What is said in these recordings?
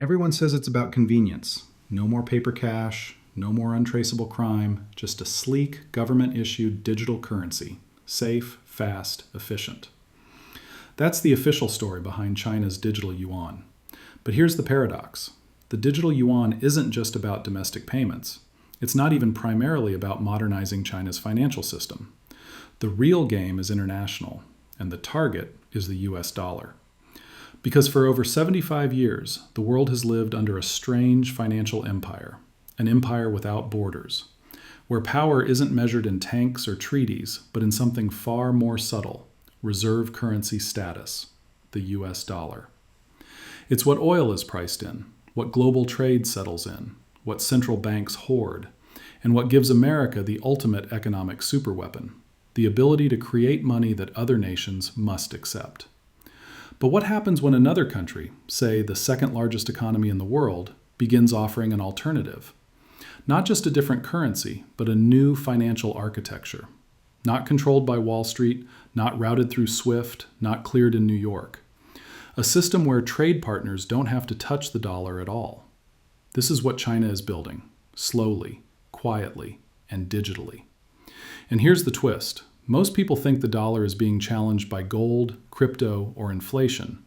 Everyone says it's about convenience. No more paper cash, no more untraceable crime, just a sleek, government-issued digital currency. Safe, fast, efficient. That's the official story behind China's digital yuan. But here's the paradox. The digital yuan isn't just about domestic payments. It's not even primarily about modernizing China's financial system. The real game is international, and the target is the US dollar. Because for over 75 years, the world has lived under a strange financial empire, an empire without borders, where power isn't measured in tanks or treaties, but in something far more subtle, reserve currency status, the US dollar. It's what oil is priced in, what global trade settles in, what central banks hoard, and what gives America the ultimate economic superweapon, the ability to create money that other nations must accept. But what happens when another country, say the second largest economy in the world, begins offering an alternative? Not just a different currency, but a new financial architecture. Not controlled by Wall Street, not routed through SWIFT, not cleared in New York. A system where trade partners don't have to touch the dollar at all. This is what China is building, slowly, quietly, and digitally. And here's the twist. Most people think the dollar is being challenged by gold, crypto, or inflation.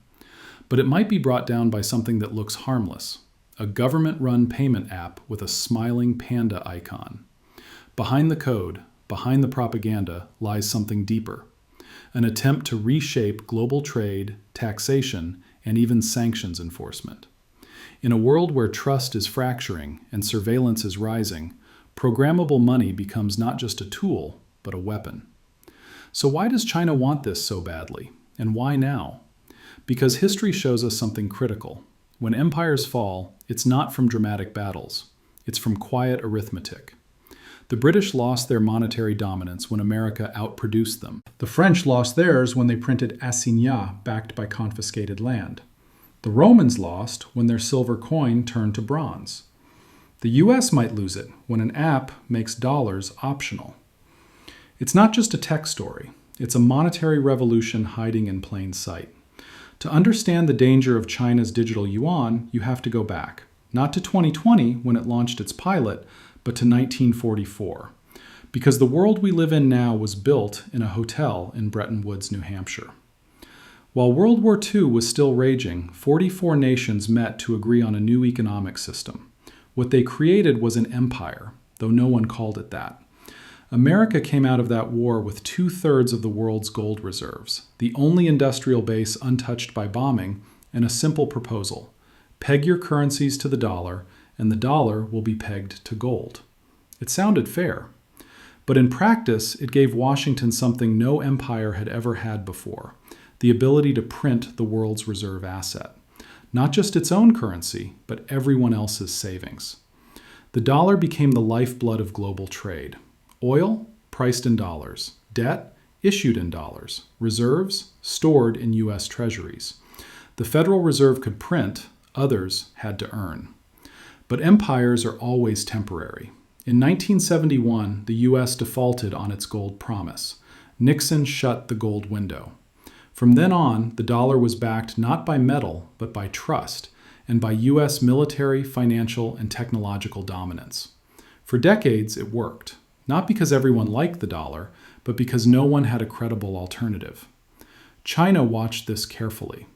But it might be brought down by something that looks harmless, a government-run payment app with a smiling panda icon. Behind the code, behind the propaganda, lies something deeper, an attempt to reshape global trade, taxation, and even sanctions enforcement. In a world where trust is fracturing and surveillance is rising, programmable money becomes not just a tool, but a weapon. So why does China want this so badly? And why now? Because history shows us something critical. When empires fall, it's not from dramatic battles. It's from quiet arithmetic. The British lost their monetary dominance when America outproduced them. The French lost theirs when they printed assignats backed by confiscated land. The Romans lost when their silver coin turned to bronze. The US might lose it when an app makes dollars optional. It's not just a tech story. It's a monetary revolution hiding in plain sight. To understand the danger of China's digital yuan, you have to go back, not to 2020 when it launched its pilot, but to 1944. Because the world we live in now was built in a hotel in Bretton Woods, New Hampshire. While World War II was still raging, 44 nations met to agree on a new economic system. What they created was an empire, though no one called it that. America came out of that war with 2/3 of the world's gold reserves, the only industrial base untouched by bombing, and a simple proposal. Peg your currencies to the dollar, and the dollar will be pegged to gold. It sounded fair. But in practice, it gave Washington something no empire had ever had before, the ability to print the world's reserve asset. Not just its own currency, but everyone else's savings. The dollar became the lifeblood of global trade. Oil, priced in dollars. Debt, issued in dollars. Reserves, stored in US Treasuries. The Federal Reserve could print, others had to earn. But empires are always temporary. In 1971, the US defaulted on its gold promise. Nixon shut the gold window. From then on, the dollar was backed not by metal, but by trust, and by US military, financial, and technological dominance. For decades, it worked. Not because everyone liked the dollar, but because no one had a credible alternative. China watched this carefully.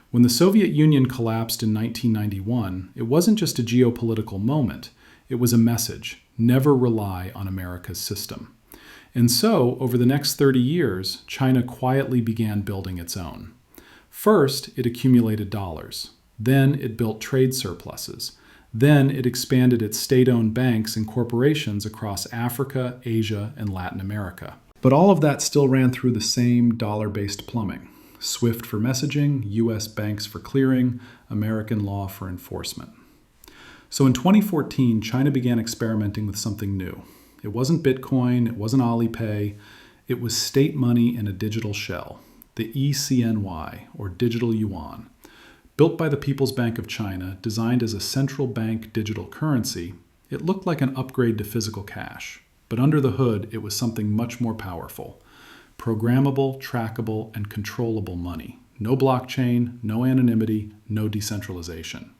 When the Soviet Union collapsed in 1991, it wasn't just a geopolitical moment. It was a message: never rely on America's system. And so, over the next 30 years, China quietly began building its own. First, it accumulated dollars. Then it built trade surpluses. Then it expanded its state-owned banks and corporations across Africa, Asia, and Latin America. But all of that still ran through the same dollar-based plumbing. SWIFT for messaging, US banks for clearing, American law for enforcement. So in 2014, China began experimenting with something new. It wasn't Bitcoin, it wasn't Alipay, it was state money in a digital shell, the ECNY, or digital yuan. Built by the People's Bank of China, designed as a central bank digital currency, it looked like an upgrade to physical cash. But under the hood, it was something much more powerful. Programmable, trackable, and controllable money. No blockchain, no anonymity, no decentralization.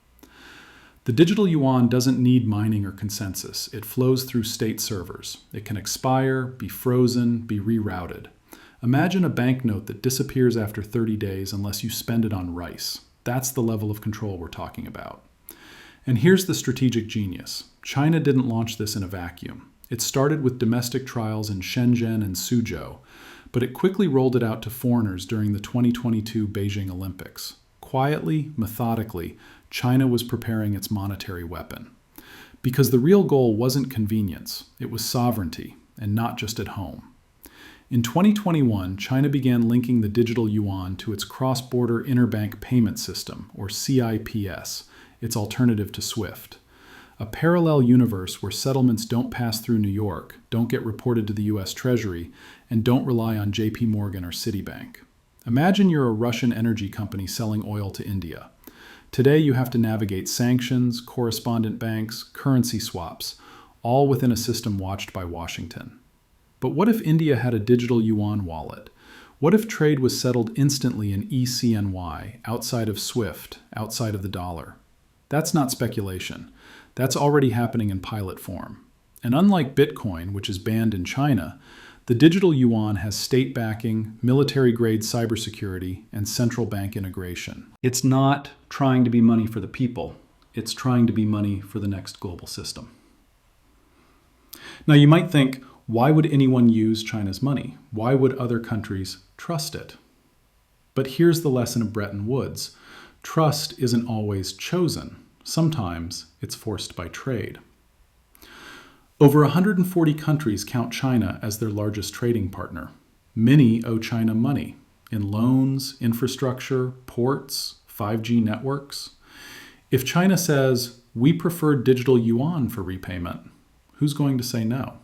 The digital yuan doesn't need mining or consensus. It flows through state servers. It can expire, be frozen, be rerouted. Imagine a banknote that disappears after 30 days unless you spend it on rice. That's the level of control we're talking about. And here's the strategic genius. China didn't launch this in a vacuum. It started with domestic trials in Shenzhen and Suzhou, but it quickly rolled it out to foreigners during the 2022 Beijing Olympics. Quietly, methodically, China was preparing its monetary weapon. Because the real goal wasn't convenience, it was sovereignty, and not just at home. In 2021, China began linking the digital yuan to its cross-border interbank payment system, or CIPS, its alternative to SWIFT. A parallel universe where settlements don't pass through New York, don't get reported to the US Treasury, and don't rely on JP Morgan or Citibank. Imagine you're a Russian energy company selling oil to India. Today you have to navigate sanctions, correspondent banks, currency swaps, all within a system watched by Washington. But what if India had a digital yuan wallet? What if trade was settled instantly in ECNY, outside of SWIFT, outside of the dollar? That's not speculation. That's already happening in pilot form. And unlike Bitcoin, which is banned in China, the digital yuan has state backing, military-grade cybersecurity, and central bank integration. It's not trying to be money for the people. It's trying to be money for the next global system. Now you might think, why would anyone use China's money? Why would other countries trust it? But here's the lesson of Bretton Woods. Trust isn't always chosen. Sometimes it's forced by trade. Over 140 countries count China as their largest trading partner. Many owe China money in loans, infrastructure, ports, 5G networks. If China says, we prefer digital yuan for repayment, who's going to say no?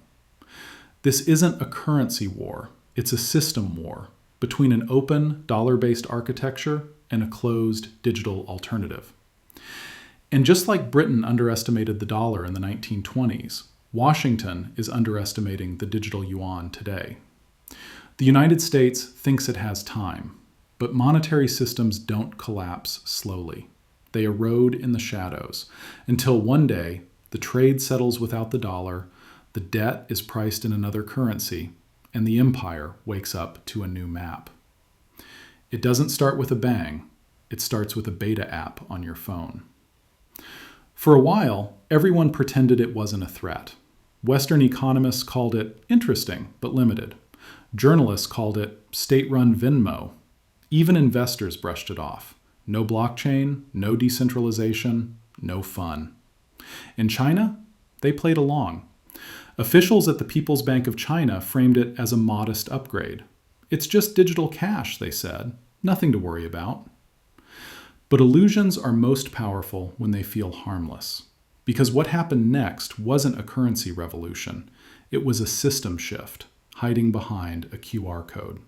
This isn't a currency war. It's a system war between an open, dollar-based architecture and a closed digital alternative. And just like Britain underestimated the dollar in the 1920s, Washington is underestimating the digital yuan today. The United States thinks it has time, but monetary systems don't collapse slowly. They erode in the shadows until one day the trade settles without the dollar, the debt is priced in another currency, and the empire wakes up to a new map. It doesn't start with a bang. It starts with a beta app on your phone. For a while, everyone pretended it wasn't a threat. Western economists called it interesting but limited. Journalists called it state-run Venmo. Even investors brushed it off. No blockchain, no decentralization, no fun. In China, they played along. Officials at the People's Bank of China framed it as a modest upgrade. It's just digital cash, they said. Nothing to worry about. But illusions are most powerful when they feel harmless. Because what happened next wasn't a currency revolution. It was a system shift, hiding behind a QR code.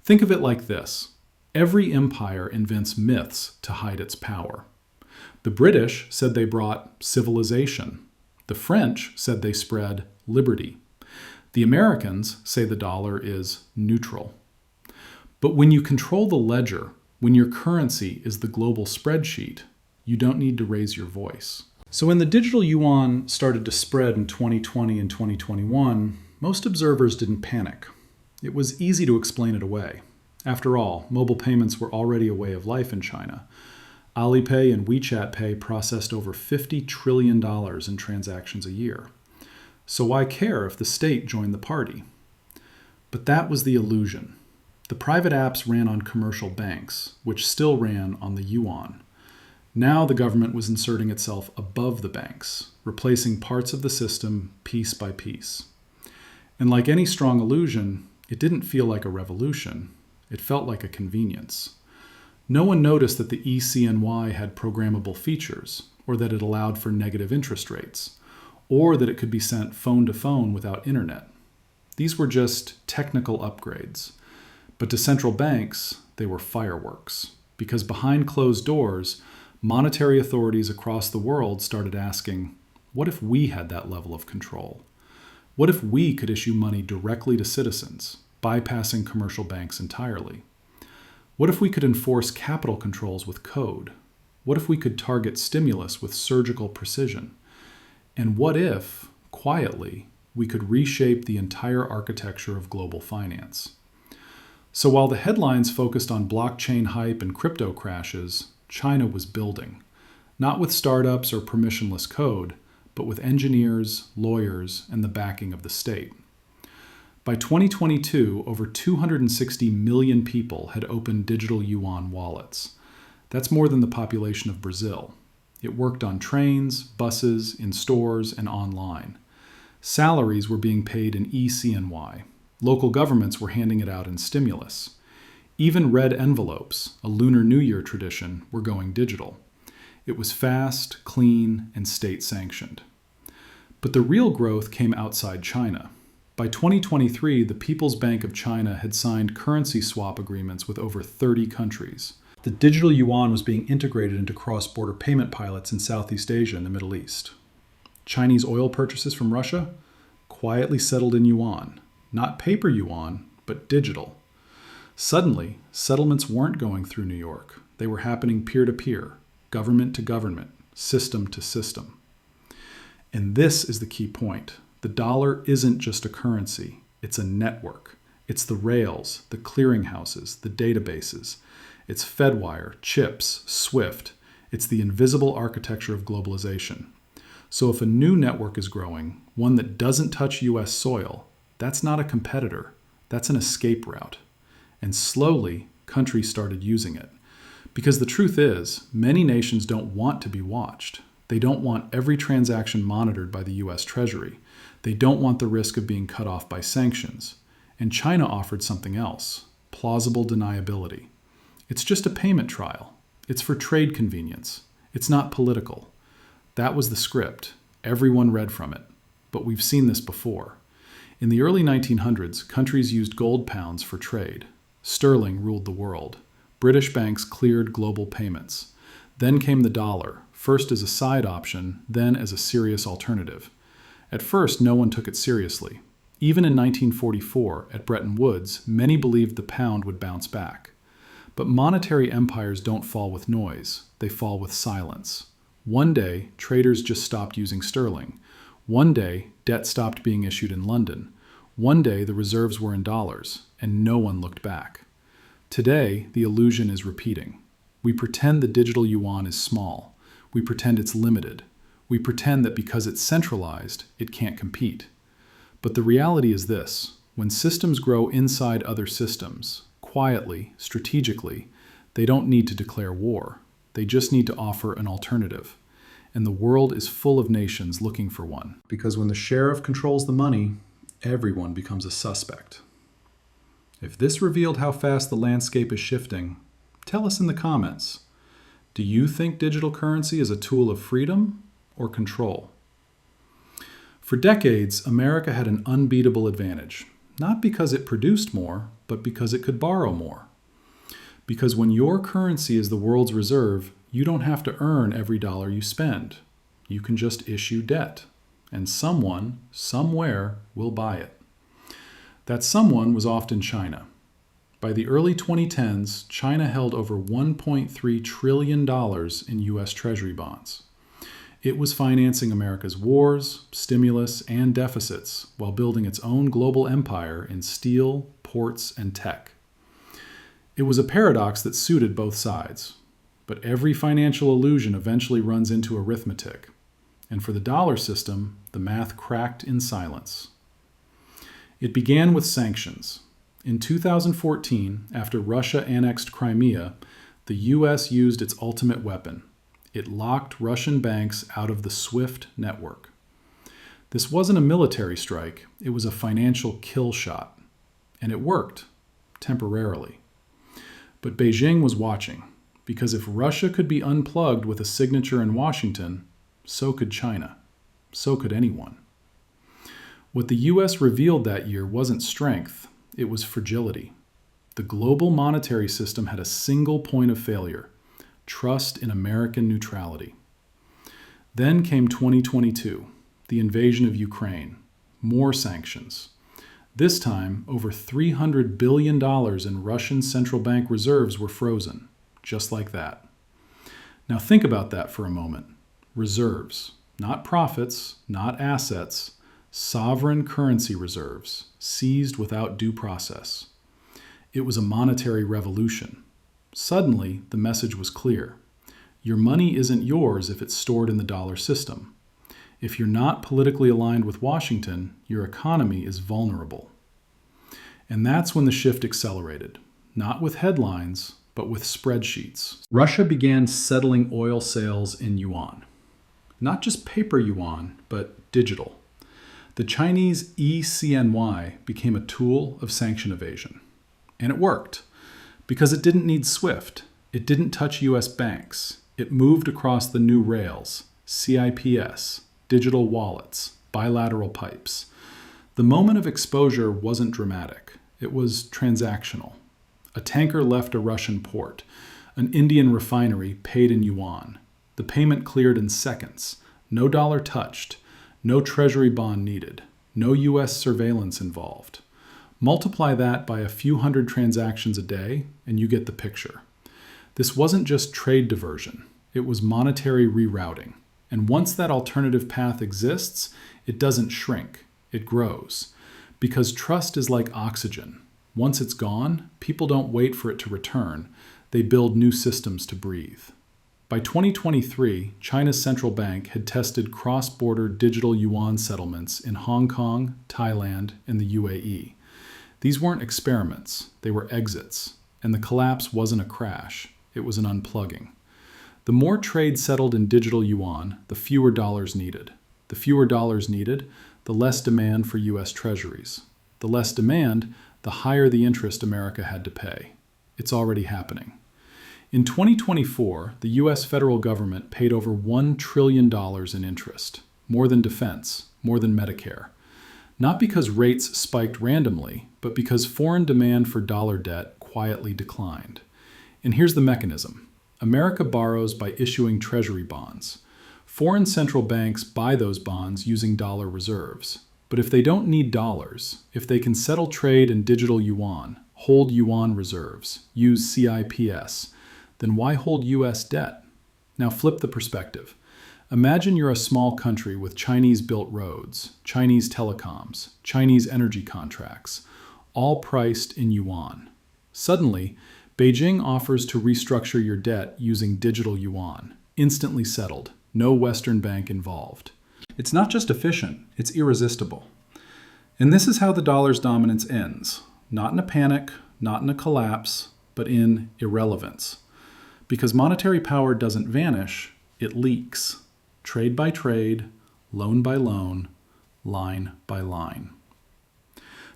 Think of it like this. Every empire invents myths to hide its power. The British said they brought civilization. The French said they spread liberty. The Americans say the dollar is neutral. But when you control the ledger, when your currency is the global spreadsheet, you don't need to raise your voice. So when the digital yuan started to spread in 2020 and 2021, most observers didn't panic. It was easy to explain it away. After all, mobile payments were already a way of life in China. Alipay and WeChat Pay processed over $50 trillion in transactions a year. So why care if the state joined the party? But that was the illusion. The private apps ran on commercial banks, which still ran on the yuan. Now the government was inserting itself above the banks, replacing parts of the system piece by piece. And like any strong illusion, it didn't feel like a revolution. It felt like a convenience. No one noticed that the ECNY had programmable features, or that it allowed for negative interest rates, or that it could be sent phone to phone without internet. These were just technical upgrades. But to central banks, they were fireworks, because behind closed doors, monetary authorities across the world started asking, what if we had that level of control? What if we could issue money directly to citizens, bypassing commercial banks entirely? What if we could enforce capital controls with code? What if we could target stimulus with surgical precision? And what if, quietly, we could reshape the entire architecture of global finance? So while the headlines focused on blockchain hype and crypto crashes, China was building, not with startups or permissionless code, but with engineers, lawyers, and the backing of the state. By 2022, over 260 million people had opened digital Yuan wallets. That's more than the population of Brazil. It worked on trains, buses, in stores, and online. Salaries were being paid in eCNY. Local governments were handing it out in stimulus. Even red envelopes, a Lunar New Year tradition, were going digital. It was fast, clean, and state-sanctioned. But the real growth came outside China. By 2023, the People's Bank of China had signed currency swap agreements with over 30 countries. The digital yuan was being integrated into cross-border payment pilots in Southeast Asia and the Middle East. Chinese oil purchases from Russia quietly settled in yuan. Not paper yuan, but digital. Suddenly, settlements weren't going through New York. They were happening peer-to-peer, government to government, system to system. And this is the key point. The dollar isn't just a currency. It's a network. It's the rails, the clearinghouses, the databases. It's Fedwire, CIPS, SWIFT. It's the invisible architecture of globalization. So if a new network is growing, one that doesn't touch U.S. soil, that's not a competitor. That's an escape route. And slowly, countries started using it. Because the truth is, many nations don't want to be watched. They don't want every transaction monitored by the U.S. Treasury. They don't want the risk of being cut off by sanctions. And China offered something else, plausible deniability. It's just a payment trial. It's for trade convenience. It's not political. That was the script. Everyone read from it. But we've seen this before. In the early 1900s, countries used gold pounds for trade. Sterling ruled the world. British banks cleared global payments. Then came the dollar, first as a side option, then as a serious alternative. At first, no one took it seriously. Even in 1944, at Bretton Woods, many believed the pound would bounce back. But monetary empires don't fall with noise. They fall with silence. One day, traders just stopped using sterling. One day, debt stopped being issued in London. One day, the reserves were in dollars, and no one looked back. Today, the illusion is repeating. We pretend the digital yuan is small. We pretend it's limited. We pretend that because it's centralized, it can't compete. But the reality is this: when systems grow inside other systems, quietly, strategically, they don't need to declare war. They just need to offer an alternative. And the world is full of nations looking for one. Because when the sheriff controls the money, everyone becomes a suspect. If this revealed how fast the landscape is shifting, tell us in the comments. Do you think digital currency is a tool of freedom or control? For decades, America had an unbeatable advantage, not because it produced more, but because it could borrow more. Because when your currency is the world's reserve, you don't have to earn every dollar you spend. You can just issue debt, and someone, somewhere, will buy it. That someone was often China. By the early 2010s, China held over $1.3 trillion in U.S. Treasury bonds. It was financing America's wars, stimulus, and deficits while building its own global empire in steel, ports, and tech. It was a paradox that suited both sides. But every financial illusion eventually runs into arithmetic. And for the dollar system, the math cracked in silence. It began with sanctions. In 2014, after Russia annexed Crimea, the U.S. used its ultimate weapon. It locked Russian banks out of the SWIFT network. This wasn't a military strike, it was a financial kill shot. And it worked, temporarily. But Beijing was watching, because if Russia could be unplugged with a signature in Washington, so could China. So could anyone. What the U.S. revealed that year wasn't strength, it was fragility. The global monetary system had a single point of failure: trust in American neutrality. Then came 2022, the invasion of Ukraine, more sanctions. This time, over $300 billion in Russian central bank reserves were frozen, just like that. Now think about that for a moment. Reserves, not profits, not assets, sovereign currency reserves, seized without due process. It was a monetary revolution. Suddenly, the message was clear. Your money isn't yours if it's stored in the dollar system. If you're not politically aligned with Washington, your economy is vulnerable. And that's when the shift accelerated, not with headlines, but with spreadsheets. Russia began settling oil sales in yuan. Not just paper yuan, but digital. The Chinese e-CNY became a tool of sanction evasion. And it worked, because it didn't need SWIFT. It didn't touch US banks. It moved across the new rails, CIPS, digital wallets, bilateral pipes. The moment of exposure wasn't dramatic. It was transactional. A tanker left a Russian port. An Indian refinery paid in yuan. The payment cleared in seconds. No dollar touched. No treasury bond needed. No US surveillance involved. Multiply that by a few hundred transactions a day, and you get the picture. This wasn't just trade diversion. It was monetary rerouting. And once that alternative path exists, it doesn't shrink. It grows. Because trust is like oxygen. Once it's gone, people don't wait for it to return. They build new systems to breathe. By 2023, China's central bank had tested cross-border digital yuan settlements in Hong Kong, Thailand, and the UAE. These weren't experiments, they were exits, and the collapse wasn't a crash, it was an unplugging. The more trade settled in digital yuan, the fewer dollars needed. The fewer dollars needed, the less demand for US treasuries. The less demand, the higher the interest America had to pay. It's already happening. In 2024, the US federal government paid over $1 trillion in interest, more than defense, more than Medicare. Not because rates spiked randomly, but because foreign demand for dollar debt quietly declined. And here's the mechanism. America borrows by issuing treasury bonds. Foreign central banks buy those bonds using dollar reserves. But if they don't need dollars, if they can settle trade in digital yuan, hold yuan reserves, use CIPS, then why hold US debt? Now flip the perspective. Imagine you're a small country with Chinese-built roads, Chinese telecoms, Chinese energy contracts, all priced in yuan. Suddenly, Beijing offers to restructure your debt using digital yuan, instantly settled, no Western bank involved. It's not just efficient, it's irresistible. And this is how the dollar's dominance ends. Not in a panic, not in a collapse, but in irrelevance. Because monetary power doesn't vanish, it leaks. Trade by trade, loan by loan, line by line.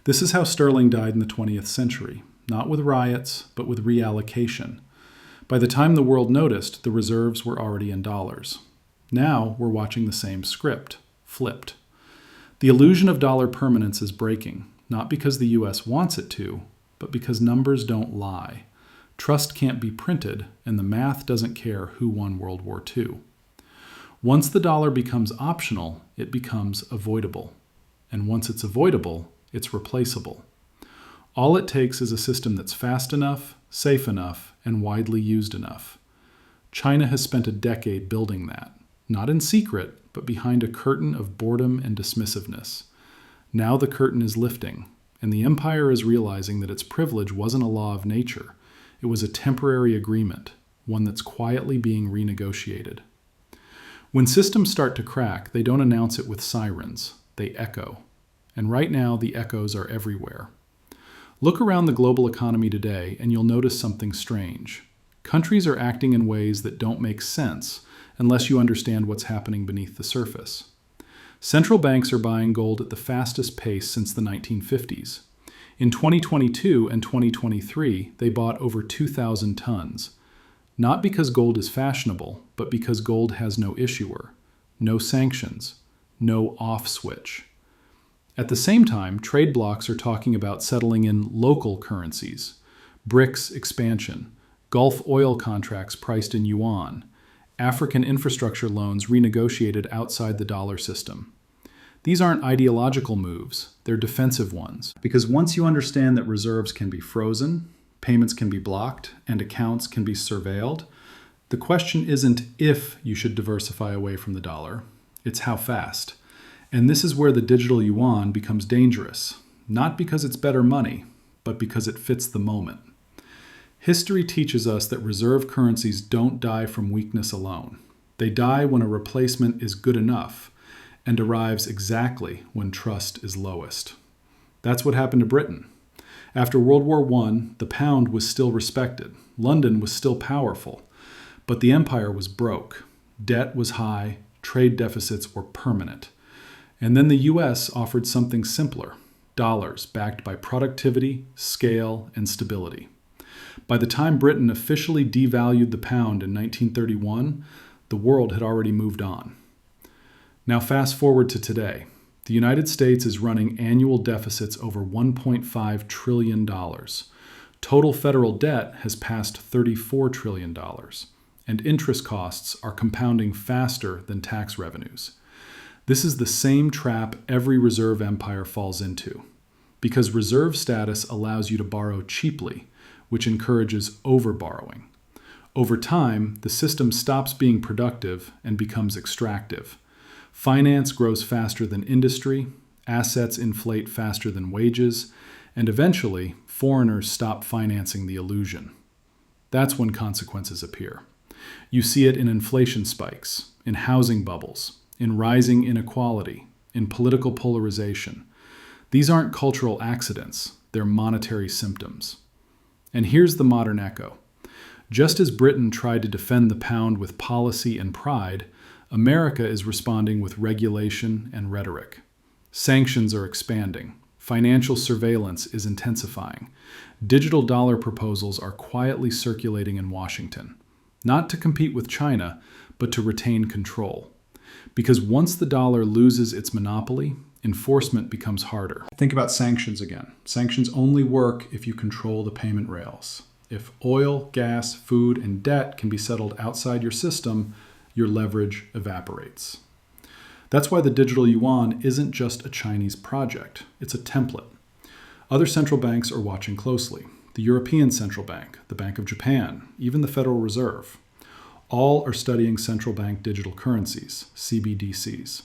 This is how sterling died in the 20th century, not with riots, but with reallocation. By the time the world noticed, the reserves were already in dollars. Now we're watching the same script, flipped. The illusion of dollar permanence is breaking, not because the US wants it to, but because numbers don't lie. Trust can't be printed, and the math doesn't care who won World War II. Once the dollar becomes optional, it becomes avoidable. And once it's avoidable, it's replaceable. All it takes is a system that's fast enough, safe enough, and widely used enough. China has spent a decade building that, not in secret, but behind a curtain of boredom and dismissiveness. Now the curtain is lifting, and the empire is realizing that its privilege wasn't a law of nature. It was a temporary agreement, one that's quietly being renegotiated. When systems start to crack, they don't announce it with sirens. They echo. And right now, the echoes are everywhere. Look around the global economy today, and you'll notice something strange. Countries are acting in ways that don't make sense unless you understand what's happening beneath the surface. Central banks are buying gold at the fastest pace since the 1950s. In 2022 and 2023, they bought over 2,000 tons. Not because gold is fashionable, but because gold has no issuer, no sanctions, no off switch. At the same time, trade blocs are talking about settling in local currencies, BRICS expansion, Gulf oil contracts priced in yuan, African infrastructure loans renegotiated outside the dollar system. These aren't ideological moves, they're defensive ones. Because once you understand that reserves can be frozen, payments can be blocked, and accounts can be surveilled, The question isn't if you should diversify away from the dollar, it's how fast. And this is where the digital yuan becomes dangerous, not because it's better money, but because it fits the moment. History teaches us that reserve currencies don't die from weakness alone. They die when a replacement is good enough and arrives exactly when trust is lowest. That's what happened to Britain. After World War I, the pound was still respected. London was still powerful. But the empire was broke. Debt was high. Trade deficits were permanent. And then the US offered something simpler: dollars backed by productivity, scale, and stability. By the time Britain officially devalued the pound in 1931, the world had already moved on. Now fast forward to today. The United States is running annual deficits over $1.5 trillion. Total federal debt has passed $34 trillion, and interest costs are compounding faster than tax revenues. This is the same trap every reserve empire falls into, because reserve status allows you to borrow cheaply, which encourages overborrowing. Over time, the system stops being productive and becomes extractive. Finance grows faster than industry, assets inflate faster than wages, and eventually, foreigners stop financing the illusion. That's when consequences appear. You see it in inflation spikes, in housing bubbles, in rising inequality, in political polarization. These aren't cultural accidents, they're monetary symptoms. And here's the modern echo. Just as Britain tried to defend the pound with policy and pride, America is responding with regulation and rhetoric. Sanctions are expanding. Financial surveillance is intensifying. Digital dollar proposals are quietly circulating in Washington, not to compete with China, but to retain control. Because once the dollar loses its monopoly, enforcement becomes harder. Think about sanctions again. Sanctions only work if you control the payment rails. If oil, gas, food, and debt can be settled outside your system, your leverage evaporates. That's why the digital yuan isn't just a Chinese project, it's a template. Other central banks are watching closely. The European Central Bank, the Bank of Japan, even the Federal Reserve. All are studying central bank digital currencies, CBDCs.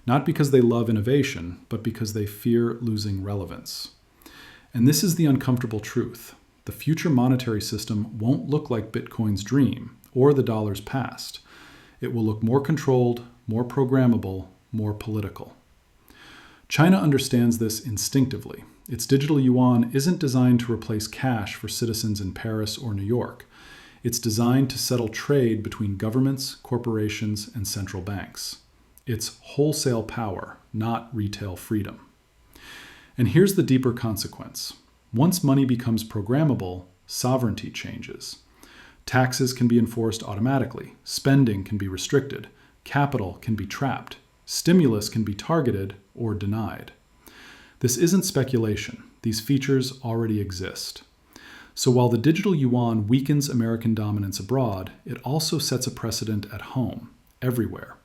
Not because they love innovation, but because they fear losing relevance. And this is the uncomfortable truth. The future monetary system won't look like Bitcoin's dream or the dollar's past. It will look more controlled, more programmable, more political. China understands this instinctively. Its digital yuan isn't designed to replace cash for citizens in Paris or New York. It's designed to settle trade between governments, corporations, and central banks. It's wholesale power, not retail freedom. And here's the deeper consequence. Once money becomes programmable, sovereignty changes. Taxes can be enforced automatically, spending can be restricted, capital can be trapped, stimulus can be targeted or denied. This isn't speculation. These features already exist. So while the digital yuan weakens American dominance abroad, it also sets a precedent at home, everywhere.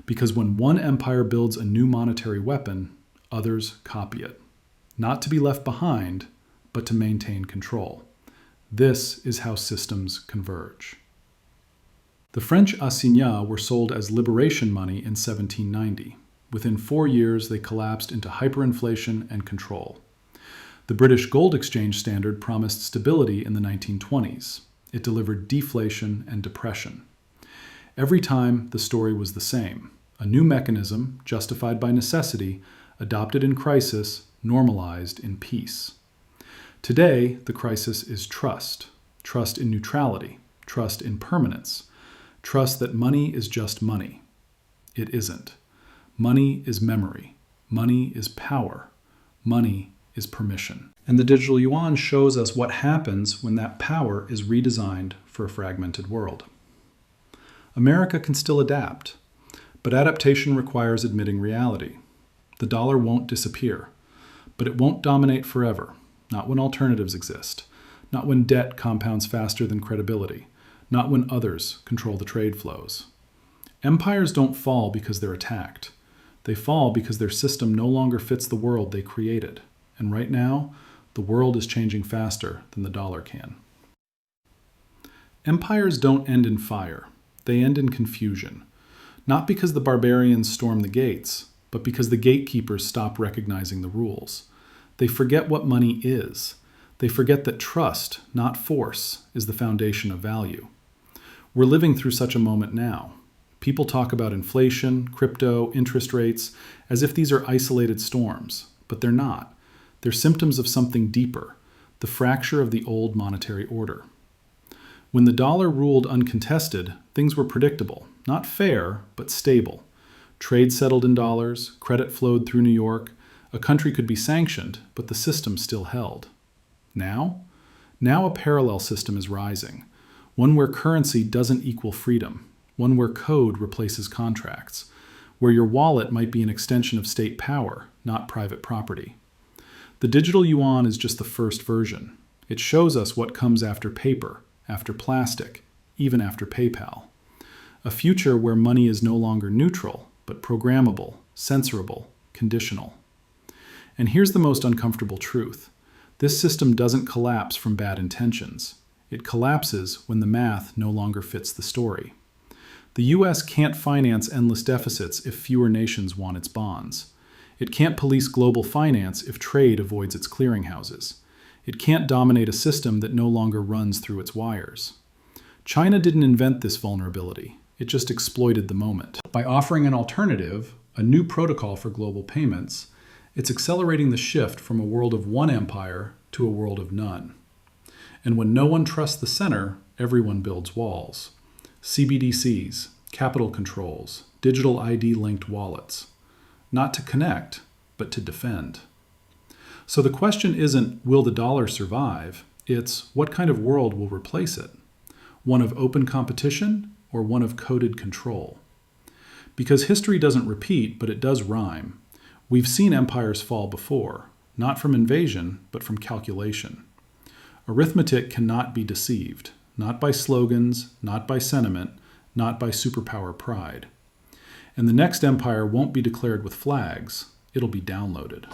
Because when one empire builds a new monetary weapon, others copy it. Not to be left behind, but to maintain control. This is how systems converge. The French assignats were sold as liberation money in 1790. Within 4 years, they collapsed into hyperinflation and control. The British gold exchange standard promised stability in the 1920s. It delivered deflation and depression. Every time, the story was the same. A new mechanism, justified by necessity, adopted in crisis, normalized in peace. Today, the crisis is trust. Trust in neutrality. Trust in permanence. Trust that money is just money. It isn't. Money is memory. Money is power. Money is permission. And the digital yuan shows us what happens when that power is redesigned for a fragmented world. America can still adapt, but adaptation requires admitting reality. The dollar won't disappear, but it won't dominate forever. Not when alternatives exist, not when debt compounds faster than credibility, not when others control the trade flows. Empires don't fall because they're attacked. They fall because their system no longer fits the world they created. And right now, the world is changing faster than the dollar can. Empires don't end in fire. They end in confusion. Not because the barbarians storm the gates, but because the gatekeepers stop recognizing the rules. They forget what money is. They forget that trust, not force, is the foundation of value. We're living through such a moment now. People talk about inflation, crypto, interest rates, as if these are isolated storms, but they're not. They're symptoms of something deeper, the fracture of the old monetary order. When the dollar ruled uncontested, things were predictable, not fair, but stable. Trade settled in dollars, credit flowed through New York, a country could be sanctioned, but the system still held. Now a parallel system is rising, one where currency doesn't equal freedom, one where code replaces contracts, where your wallet might be an extension of state power, not private property. The digital yuan is just the first version. It shows us what comes after paper, after plastic, even after PayPal. A future where money is no longer neutral, but programmable, censorable, conditional. And here's the most uncomfortable truth. This system doesn't collapse from bad intentions. It collapses when the math no longer fits the story. The U.S. can't finance endless deficits if fewer nations want its bonds. It can't police global finance if trade avoids its clearinghouses. It can't dominate a system that no longer runs through its wires. China didn't invent this vulnerability. It just exploited the moment. By offering an alternative, a new protocol for global payments, it's accelerating the shift from a world of one empire to a world of none. And when no one trusts the center, everyone builds walls. CBDCs, capital controls, digital ID-linked wallets. Not to connect, but to defend. So the question isn't, will the dollar survive? It's, what kind of world will replace it? One of open competition or one of coded control? Because history doesn't repeat, but it does rhyme. We've seen empires fall before, not from invasion, but from calculation. Arithmetic cannot be deceived, not by slogans, not by sentiment, not by superpower pride. And the next empire won't be declared with flags, it'll be downloaded.